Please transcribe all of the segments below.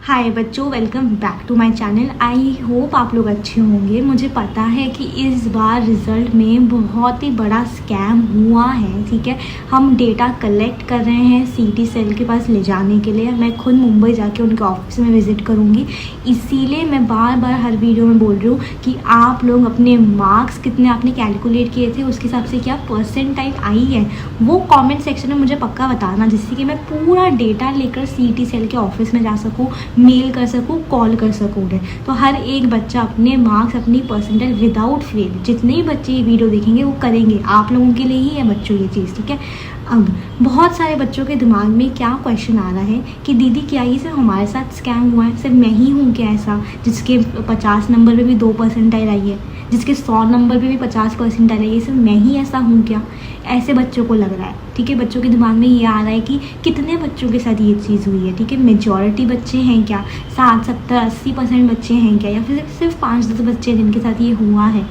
हाय बच्चों, welcome back to my channel. I hope आप लोग अच्छे होंगे। मुझे पता है कि इस बार रिज़ल्ट में बहुत ही बड़ा स्कैम हुआ है। ठीक है, हम डेटा कलेक्ट कर रहे हैं सीटी सेल के पास ले जाने के लिए। मैं खुद मुंबई जाके उनके ऑफिस में विज़िट करूँगी। इसीलिए मैं बार बार हर वीडियो में बोल रही हूँ कि आप लोग अपने मार्क्स कितने आपने कैलकुलेट किए थे, उसके हिसाब से क्या परसेंटाइल आई है वो कमेंट सेक्शन में मुझे पक्का बताना, जिससे कि मैं पूरा डेटा लेकर सीटी सेल के ऑफिस में जा सकूँ, मेल कर सकूँ, कॉल कर सकूँ उन्हें। तो हर एक बच्चा अपने मार्क्स, अपनी परसेंटाइल विदाउट फेल, जितने भी बच्चे ये वीडियो देखेंगे वो करेंगे। आप लोगों के लिए ही है बच्चों ये चीज़। ठीक है, अब बहुत सारे बच्चों के दिमाग में क्या क्वेश्चन आ रहा है कि दीदी क्या ये सिर्फ हमारे साथ स्कैम हुआ है, सिर्फ मैं ही हूँ क्या ऐसा जिसके 50 नंबर पे भी 2 परसेंटाइल आई है, जिसके 100 नंबर पे भी 50 परसेंटाइल आई है, सिर्फ मैं ही ऐसा हूँ क्या? ऐसे बच्चों को लग रहा है। ठीक है, बच्चों के दिमाग में ये आ रहा है कि कितने बच्चों के साथ ये चीज़ हुई है। ठीक है, मेजॉरिटी बच्चे हैं क्या, 60, 70, 80% बच्चे हैं क्या, या फिर सिर्फ 5-10 बच्चे हैं जिनके साथ ये हुआ है?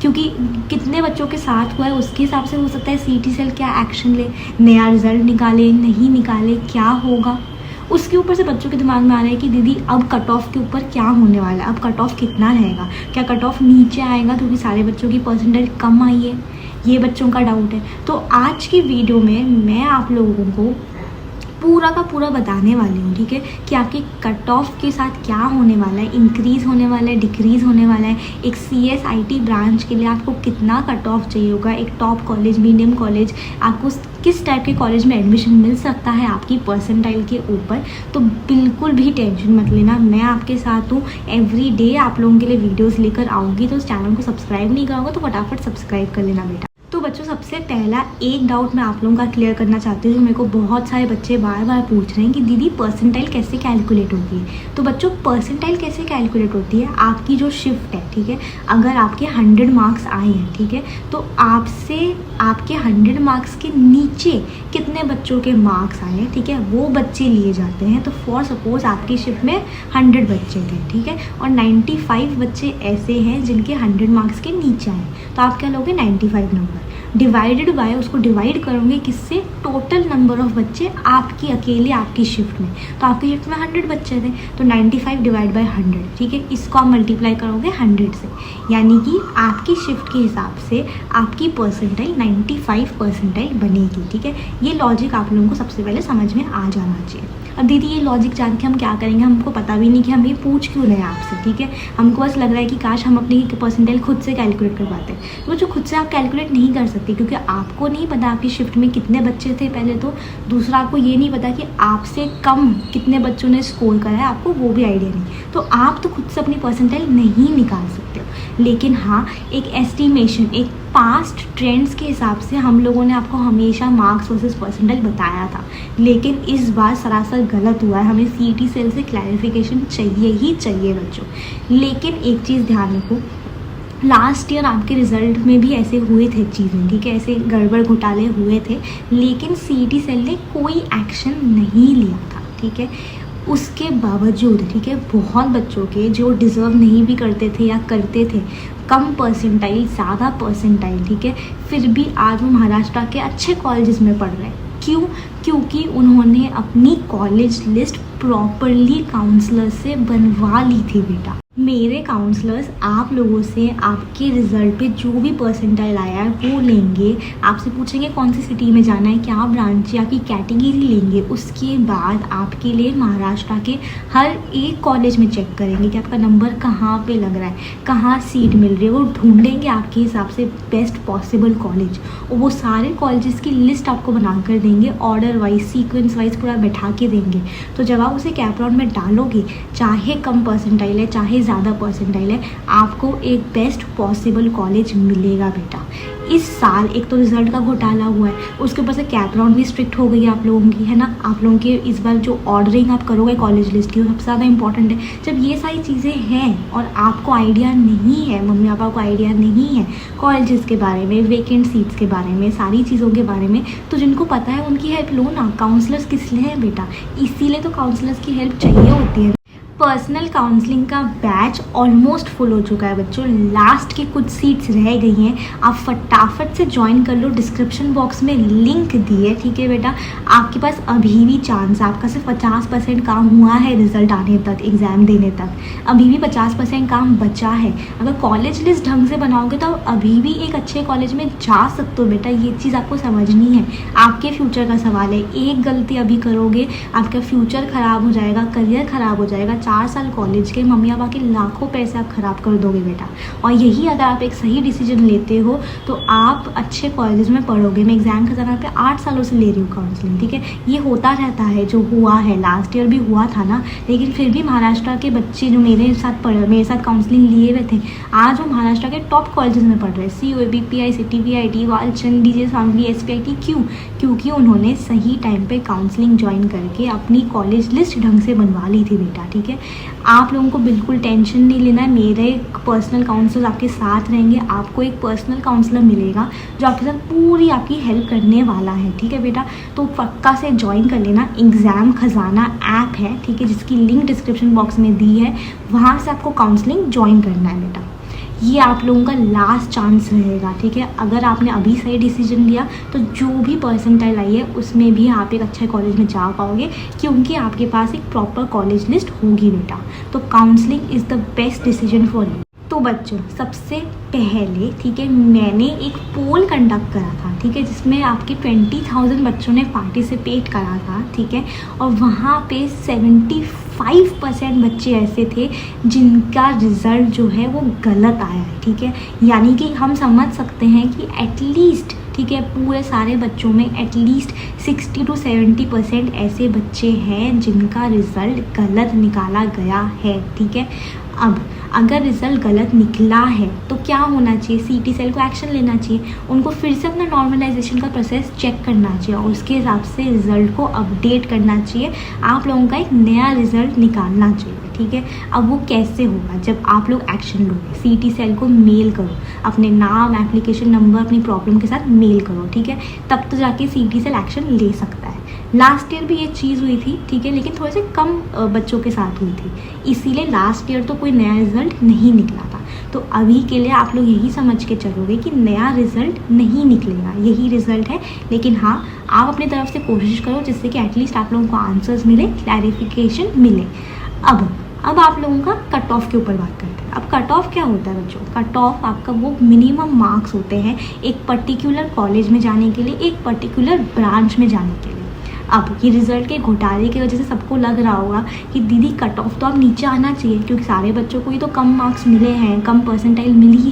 क्योंकि कितने बच्चों के साथ हुआ है उसके हिसाब से हो सकता है सीटी सेल क्या एक्शन ले, नया रिजल्ट निकाले, नहीं निकाले, क्या होगा उसके ऊपर से बच्चों के दिमाग में आ रहा है कि दीदी अब कट ऑफ के ऊपर क्या होने वाला है, अब कट ऑफ कितना रहेगा, क्या कट ऑफ नीचे आएगा क्योंकि सारे बच्चों की परसेंटाइल कम आई है। ये बच्चों का डाउट है। तो आज की वीडियो में मैं आप लोगों को पूरा का पूरा बताने वाली हूँ। ठीक है, कि आपके कट ऑफ के साथ क्या होने वाला है, इंक्रीज़ होने वाला है, डिक्रीज़ होने वाला है। एक CSIT ब्रांच के लिए आपको कितना कट ऑफ चाहिए होगा, एक टॉप कॉलेज, मीडियम कॉलेज, आपको किस टाइप के कॉलेज में एडमिशन मिल सकता है आपकी परसेंटाइल के ऊपर। तो बिल्कुल भी टेंशन मत लेना, मैं आपके साथ हूँ। एवरी डे आप लोगों के लिए वीडियोज़ लेकर आऊँगी। तो इस चैनल को सब्सक्राइब नहीं करोगे तो फटाफट सब्सक्राइब कर लेना बेटा। तो बच्चों, सबसे पहला एक डाउट मैं आप लोगों का क्लियर करना चाहती हूँ। मेरे को बहुत सारे बच्चे बार बार पूछ रहे हैं कि दीदी परसेंटाइल कैसे कैलकुलेट होती है। तो बच्चों, परसेंटाइल कैसे कैलकुलेट होती है, आपकी जो शिफ्ट है, ठीक है, अगर आपके 100 मार्क्स आए हैं, ठीक है, तो आपसे आपके 100 मार्क्स के नीचे कितने बच्चों के मार्क्स आए हैं, ठीक है, वो बच्चे लिए जाते हैं। तो फॉर सपोज आपकी शिफ्ट में 100 बच्चे थे, ठीक है, और 95 बच्चे ऐसे हैं जिनके 100 मार्क्स के नीचे आए, तो आप क्या लोगे, 95 नंबर डिवाइडेड बाय, उसको डिवाइड करोगे किससे, टोटल नंबर ऑफ बच्चे आपकी अकेले आपकी शिफ्ट में। तो आपकी शिफ्ट में 100 बच्चे थे, तो 95 डिवाइड बाय 100, ठीक है, इसको आप मल्टीप्लाई करोगे 100 से, यानी कि आपकी शिफ्ट के हिसाब से आपकी परसेंटाइल 95 परसेंटाइल बनेगी। ठीक है, ये लॉजिक आप लोगों को सबसे पहले समझ में आ जाना चाहिए। अब दीदी ये लॉजिक जान के हम क्या करेंगे, हमको पता भी नहीं कि हम ये पूछ क्यों रहे हैं आपसे। ठीक है, हमको बस लग रहा है कि काश हम अपनी परसेंटाइल खुद से कैलकुलेट कर पाते। तो जो खुद से आप कैलकुलेट नहीं कर सकते, क्योंकि आपको नहीं पता आपकी शिफ्ट में कितने बच्चे थे पहले तो, दूसरा आपको ये नहीं पता कि आपसे कम कितने बच्चों ने स्कोर करा है, आपको वो भी आइडिया नहीं। तो आप तो खुद से अपनी परसेंटाइल नहीं निकाल सकते हो। लेकिन हाँ, एक एस्टिमेशन, एक पास्ट ट्रेंड्स के हिसाब से हम लोगों ने आपको हमेशा मार्क्स वर्सेस परसेंटाइल बताया था, लेकिन इस बार सरासर गलत हुआ है। हमें सीटी सेल से क्लैरिफिकेशन चाहिए ही चाहिए बच्चों। लेकिन एक चीज़ ध्यान रखो, लास्ट ईयर आपके रिज़ल्ट में भी ऐसे हुए थे चीज़ें, ठीक है, ऐसे गड़बड़ घोटाले हुए थे, लेकिन सीटी सेल ने कोई एक्शन नहीं लिया था। ठीक है, उसके बावजूद, ठीक है, बहुत बच्चों के जो डिज़र्व नहीं भी करते थे या करते थे, कम परसेंटाइल, ज़्यादा परसेंटाइल, ठीक है, फिर भी आज वो महाराष्ट्र के अच्छे कॉलेजेस में पढ़ रहे हैं। क्यों? क्योंकि उन्होंने अपनी कॉलेज लिस्ट प्रॉपरली काउंसलर से बनवा ली थी बेटा। मेरे काउंसलर्स आप लोगों से आपके रिज़ल्ट पे जो भी परसेंटाइल आया है वो लेंगे, आपसे पूछेंगे कौन सी सिटी में जाना है, क्या ब्रांच या की कैटेगरी लेंगे। उसके बाद आपके लिए महाराष्ट्र के हर एक कॉलेज में चेक करेंगे कि आपका नंबर कहाँ पे लग रहा है, कहाँ सीट मिल रही है। वो ढूंढेंगे आपके हिसाब से बेस्ट पॉसिबल कॉलेज, और वो सारे कॉलेजेस की लिस्ट आपको बना कर देंगे, ऑर्डर वाइज, सीक्वेंस वाइज पूरा बैठा के देंगे। तो जब आप उसे कैप राउंड में डालोगे, चाहे कम परसेंटाइल है चाहे ज़्यादा परसेंटाइल है, आपको एक बेस्ट पॉसिबल कॉलेज मिलेगा बेटा। इस साल एक तो रिज़ल्ट का घोटाला हुआ है, उसके ऊपर से कैप राउंड भी स्ट्रिक्ट हो गई है आप लोगों की, है ना। आप लोगों के इस बार जो ऑर्डरिंग आप करोगे कॉलेज लिस्ट की, वो सबसे ज़्यादा इंपॉर्टेंट है। जब ये सारी चीज़ें हैं और आपको आइडिया नहीं है, मम्मी पापा को आइडिया नहीं है कॉलेजेस के बारे में, वेकेंट सीट्स के बारे में, सारी चीज़ों के बारे में, तो जिनको पता है उनकी हेल्प लो ना। काउंसलर्स किस लिए हैं बेटा, इसीलिए तो काउंसलर्स की हेल्प चाहिए होती है। पर्सनल काउंसलिंग का बैच ऑलमोस्ट फुल हो चुका है बच्चों, लास्ट की कुछ सीट्स रह गई हैं। आप फटाफट से ज्वाइन कर लो, डिस्क्रिप्शन बॉक्स में लिंक दिए, ठीक है बेटा। आपके पास अभी भी चांस है, आपका सिर्फ 50% काम हुआ है रिजल्ट आने तक, एग्ज़ाम देने तक, अभी भी 50% काम बचा है। अगर कॉलेज लिस्ट ढंग से बनाओगे तो आप अभी भी एक अच्छे कॉलेज में जा सकते हो बेटा, ये चीज़ आपको समझनी है। आपके फ्यूचर का सवाल है, एक गलती अभी करोगे आपका फ्यूचर ख़राब हो जाएगा, करियर ख़राब हो जाएगा। 4 साल कॉलेज के मम्मी पापा के लाखों पैसे आप ख़राब कर दोगे बेटा। और यही अगर आप एक सही डिसीजन लेते हो तो आप अच्छे कॉलेज में पढ़ोगे। मैं एग्ज़ाम खजाना पे 8 सालों से ले रही हूँ काउंसलिंग, ठीक है। ये होता रहता है, जो हुआ है लास्ट ईयर भी हुआ था ना, लेकिन फिर भी महाराष्ट्र के बच्चे जो मेरे साथ काउंसलिंग लिए हुए थे, आज वो महाराष्ट्र के टॉप कॉलेजेस में पढ़ रहे हैं, CUAB, CIT, IIT, Walchand, DJ Sangli, SPIT। क्यों? क्योंकि उन्होंने सही टाइम पे काउंसलिंग ज्वाइन करके अपनी कॉलेज लिस्ट ढंग से बनवा ली थी बेटा, ठीक है। आप लोगों को बिल्कुल टेंशन नहीं लेना है, मेरे पर्सनल काउंसलर आपके साथ रहेंगे। आपको एक पर्सनल काउंसलर मिलेगा जो आपके साथ पूरी आपकी हेल्प करने वाला है, ठीक है बेटा। तो पक्का से ज्वाइन कर लेना। एग्ज़ाम खजाना ऐप है, ठीक है, जिसकी लिंक डिस्क्रिप्शन बॉक्स में दी है, वहाँ से आपको काउंसलिंग ज्वाइन करना है बेटा। ये आप लोगों का लास्ट चांस रहेगा, ठीक है। अगर आपने अभी सही डिसीजन लिया तो जो भी परसेंटाइल आई है उसमें भी आप एक अच्छे कॉलेज में जा पाओगे, क्योंकि आपके पास एक प्रॉपर कॉलेज लिस्ट होगी बेटा। तो counselling is the best decision for you. तो बच्चों, सबसे पहले, ठीक है, मैंने एक पोल कंडक्ट करा था, ठीक है, जिसमें आपके 20,000 बच्चों ने पार्टिसिपेट करा था, ठीक है। और वहाँ पे 75% बच्चे ऐसे थे जिनका रिज़ल्ट जो है वो गलत आया है, ठीक है। यानी कि हम समझ सकते हैं कि एटलीस्ट, ठीक है, पूरे सारे बच्चों में एटलीस्ट 60 to 70% ऐसे बच्चे हैं जिनका रिज़ल्ट गलत निकाला गया है, ठीक है। अब अगर रिज़ल्ट गलत निकला है तो क्या होना चाहिए? CT सेल को एक्शन लेना चाहिए, उनको फिर से अपना नॉर्मलाइजेशन का प्रोसेस चेक करना चाहिए और उसके हिसाब से रिज़ल्ट को अपडेट करना चाहिए। आप लोगों का एक नया रिज़ल्ट निकालना चाहिए, ठीक है। अब वो कैसे होगा? जब आप लोग एक्शन लोगे, CT सेल को मेल करो, अपने नाम, एप्लीकेशन नंबर, अपनी प्रॉब्लम के साथ मेल करो, ठीक है, तब तो जाके CT सेल एक्शन ले सकता है। लास्ट ईयर भी ये चीज़ हुई थी, ठीक है, लेकिन थोड़े से कम बच्चों के साथ हुई थी, इसीलिए लास्ट ईयर तो कोई नया रिज़ल्ट नहीं निकला था। तो अभी के लिए आप लोग यही समझ के चलोगे कि नया रिज़ल्ट नहीं निकलेगा, यही रिज़ल्ट है। लेकिन हाँ, आप अपनी तरफ से कोशिश करो जिससे कि एटलीस्ट आप लोगों को आंसर्स मिले, क्लैरिफिकेशन मिले। अब आप लोगों का कट ऑफ के ऊपर बात करते हैं। अब कट ऑफ क्या होता है बच्चों? कट ऑफ आपका वो मिनिमम मार्क्स होते हैं एक पर्टिकुलर कॉलेज में जाने के लिए, एक पर्टिकुलर ब्रांच में जाने के लिए। अब ये रिज़ल्ट के घोटाले की वजह से सबको लग रहा होगा कि दीदी कट ऑफ तो अब नीचे आना चाहिए, क्योंकि सारे बच्चों को ही तो कम मार्क्स मिले हैं, कम परसेंटाइल मिली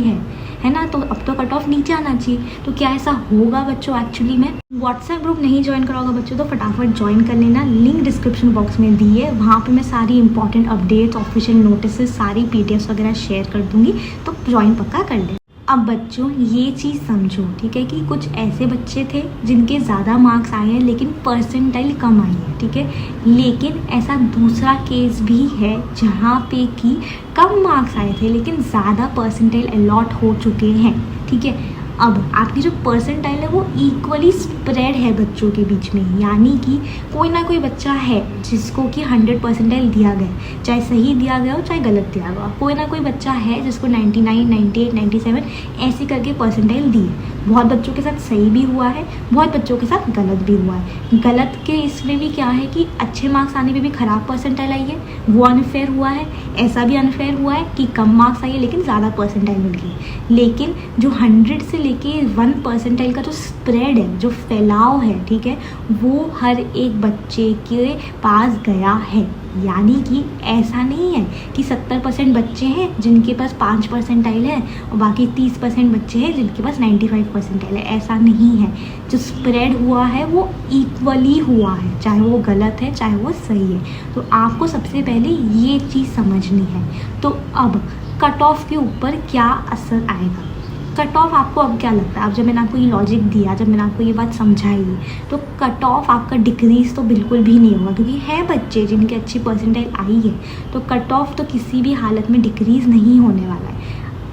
है ना, तो अब तो कट ऑफ नीचे आना चाहिए। तो क्या ऐसा होगा बच्चों? एक्चुअली में व्हाट्सएप ग्रुप नहीं ज्वाइन करा होगा बच्चों तो फटाफट ज्वाइन कर लेना, लिंक डिस्क्रिप्शन बॉक्स में दी है, वहाँ पे मैं सारी इंपॉर्टेंट अपडेट्स, ऑफिशियल नोटिस, सारी PDFs वगैरह शेयर कर दूँगी, तो ज्वाइन पक्का कर ले। अब बच्चों ये चीज़ समझो, ठीक है, कि कुछ ऐसे बच्चे थे जिनके ज़्यादा मार्क्स आए हैं लेकिन परसेंटाइल कम आई है, ठीक है। लेकिन ऐसा दूसरा केस भी है जहाँ पे कि कम मार्क्स आए थे लेकिन ज़्यादा परसेंटाइल अलॉट हो चुके हैं, ठीक है। अब आपकी जो परसेंटाइल है वो इक्वली स्प्रेड है बच्चों के बीच में, यानी कि कोई ना कोई बच्चा है जिसको कि 100 परसेंटाइल दिया गया, चाहे सही दिया गया हो चाहे गलत दिया गया हो। कोई ना कोई बच्चा है जिसको 99, 98, 97 ऐसे करके परसेंटाइल दिए। बहुत बच्चों के साथ सही भी हुआ है, बहुत बच्चों के साथ गलत भी हुआ है। गलत के इसमें भी क्या है कि अच्छे मार्क्स आने पे भी ख़राब परसेंटाइल आई है, वो अनफेयर हुआ है। ऐसा भी अनफेयर हुआ है कि कम मार्क्स आई है लेकिन ज़्यादा परसेंटाइल मिल गई। लेकिन जो 100 से लेके 1 परसेंटाइल का जो स्प्रेड है, जो फैलाव है, ठीक है, वो हर एक बच्चे के पास गया है। यानी कि ऐसा नहीं है कि 70% बच्चे हैं जिनके पास 5 परसेंटाइल है और बाकी 30% बच्चे हैं जिनके पास 95 परसेंटाइल है। ऐसा नहीं है, जो स्प्रेड हुआ है वो इक्वली हुआ है, चाहे वो गलत है चाहे वो सही है। तो आपको सबसे पहले ये चीज़ समझनी है। तो अब कट ऑफ के ऊपर क्या असर आएगा? कट ऑफ आपको अब क्या लगता है? अब जब मैंने आपको ये लॉजिक दिया, जब मैंने आपको ये बात समझाई, तो कट ऑफ आपका डिक्रीज़ तो बिल्कुल भी नहीं होगा, क्योंकि है बच्चे जिनके अच्छी परसेंटाइल आई है, तो कट ऑफ तो किसी भी हालत में डिक्रीज़ नहीं होने वाला है।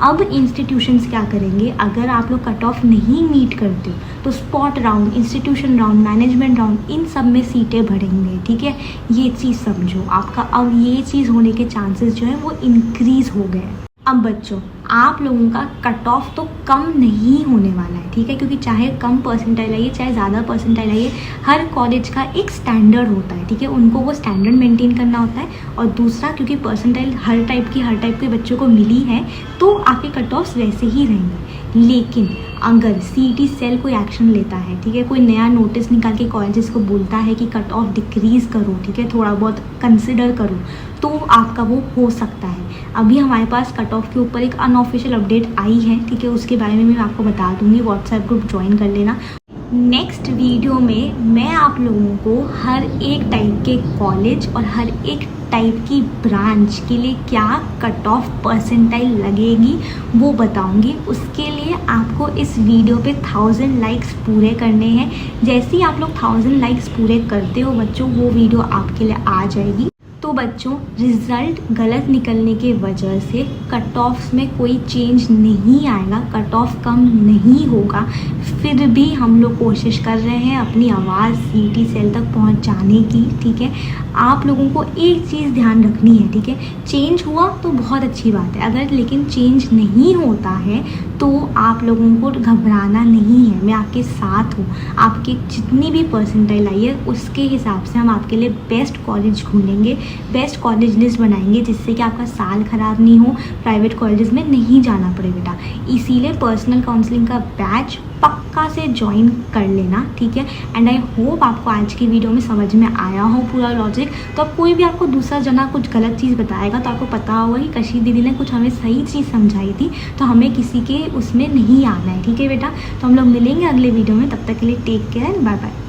अब इंस्टीट्यूशंस क्या करेंगे, अगर आप लोग कट ऑफ नहीं मीट करते हो तो spot round, institution round, management round, इन सब में सीटें बढ़ेंगे, ठीक है। ये चीज़ समझो, आपका अब ये चीज़ होने के चांसेस जो है वो इंक्रीज़ हो गए हैं। अब बच्चों, आप लोगों का कट ऑफ तो कम नहीं होने वाला है, ठीक है, क्योंकि चाहे कम परसेंटाइल आइए चाहे ज़्यादा परसेंटाइल आइए, हर कॉलेज का एक स्टैंडर्ड होता है, ठीक है, उनको वो स्टैंडर्ड मेंटेन करना होता है। और दूसरा, क्योंकि परसेंटाइल हर टाइप के बच्चों को मिली है तो आपके कट ऑफ्स वैसे ही रहेंगे। लेकिन अगर सीईटी सेल कोई एक्शन लेता है, ठीक है, कोई नया नोटिस निकाल के कॉलेजेस को बोलता है कि कट ऑफ डिक्रीज़ करो, ठीक है, थोड़ा बहुत कंसिडर करो, तो आपका वो हो सकता है। अभी हमारे पास कट ऑफ के ऊपर एक अनऑफिशियल अपडेट आई है, ठीक है, उसके बारे में मैं आपको बता दूंगी, व्हाट्सएप ग्रुप ज्वाइन कर लेना। नेक्स्ट वीडियो में मैं आप लोगों को हर एक टाइप के कॉलेज और हर एक टाइप की ब्रांच के लिए क्या कट ऑफ परसेंटाइल लगेगी वो बताऊंगी। उसके लिए आपको इस वीडियो पे 1000 लाइक्स पूरे करने हैं। जैसे ही आप लोग 1000 लाइक्स पूरे करते हो बच्चों, वो वीडियो आपके लिए आ जाएगी। तो बच्चों, रिज़ल्ट गलत निकलने के वजह से कट ऑफ्स में कोई चेंज नहीं आएगा, कट ऑफ कम नहीं होगा। फिर भी हम लोग कोशिश कर रहे हैं अपनी आवाज़ सीईटी सेल तक पहुंचाने की, ठीक है। आप लोगों को एक चीज़ ध्यान रखनी है, ठीक है, चेंज हुआ तो बहुत अच्छी बात है, अगर लेकिन चेंज नहीं होता है तो आप लोगों को घबराना नहीं है। मैं आपके साथ हूँ, आपकी जितनी भी परसेंटाइल आई है उसके हिसाब से हम आपके लिए बेस्ट कॉलेज ढूंढेंगे, बेस्ट कॉलेज लिस्ट बनाएंगे, जिससे कि आपका साल ख़राब नहीं हो, प्राइवेट कॉलेजेस में नहीं जाना पड़े बेटा। इसीलिए पर्सनल काउंसलिंग का बैच पक्का से ज्वाइन कर लेना, ठीक है। एंड आई होप आपको आज की वीडियो में समझ में आया हो पूरा लॉजिक। तो अब कोई भी आपको दूसरा जना कुछ गलत चीज़ बताएगा तो आपको पता होगा कि कशी दीदी ने कुछ हमें सही चीज़ समझाई थी, तो हमें किसी के उसमें नहीं आना है, ठीक है बेटा। तो हम लोग मिलेंगे अगले वीडियो में, तब तक के लिए टेक केयर, बाय बाय।